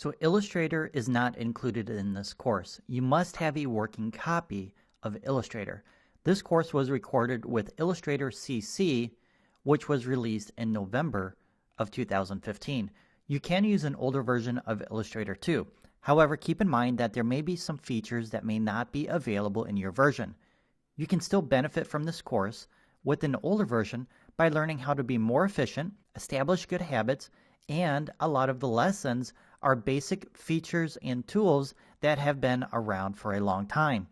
So Illustrator is not included in this course. You must have a working copy of Illustrator. This course was recorded with Illustrator CC, which was released in November of 2015. You can use an older version of Illustrator too. However, keep in mind that there may be some features that may not be available in your version. You can still benefit from this course with an older version by learning how to be more efficient, establish good habits, and a lot of the lessons are basic features and tools that have been around for a long time.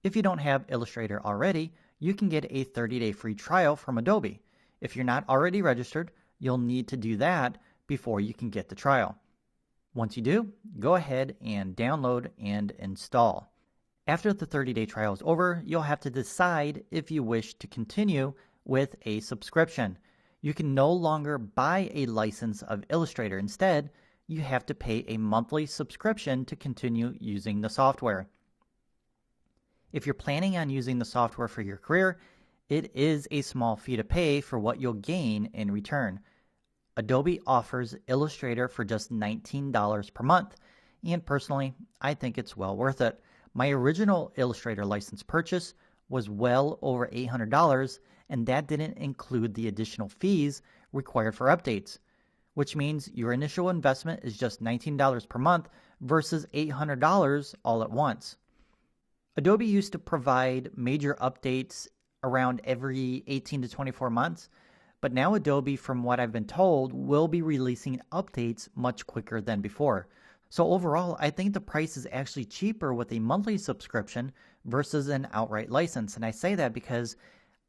If you don't have Illustrator already, you can get a 30-day free trial from Adobe. If you're not already registered, you'll need to do that before you can get the trial. Once you do, go ahead and download and install. After the 30-day trial is over, you'll have to decide if you wish to continue with a subscription. You can no longer buy a license of Illustrator. Instead, you have to pay a monthly subscription to continue using the software. If you're planning on using the software for your career, it is a small fee to pay for what you'll gain in return. Adobe offers Illustrator for just $19 per month, and personally, I think it's well worth it. My original Illustrator license purchase was well over $800, and that didn't include the additional fees required for updates, which means your initial investment is just $19 per month versus $800 all at once. Adobe used to provide major updates around every 18 to 24 months, but now Adobe, from what I've been told, will be releasing updates much quicker than before. So overall, I think the price is actually cheaper with a monthly subscription versus an outright license. And I say that because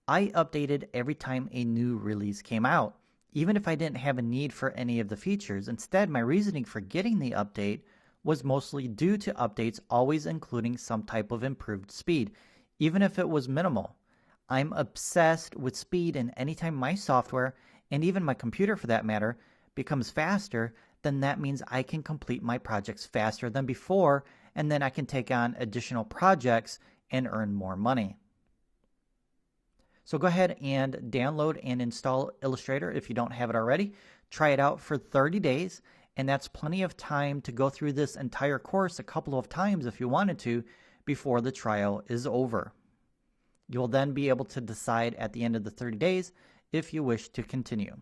I updated every time a new release came out, even if I didn't have a need for any of the features. Instead, my reasoning for getting the update was mostly due to updates always including some type of improved speed, even if it was minimal. I'm obsessed with speed, and anytime my software, and even my computer for that matter, becomes faster, then that means I can complete my projects faster than before, and then I can take on additional projects and earn more money. So go ahead and download and install Illustrator if you don't have it already. Try it out for 30 days, and that's plenty of time to go through this entire course a couple of times if you wanted to before the trial is over. You'll then be able to decide at the end of the 30 days if you wish to continue.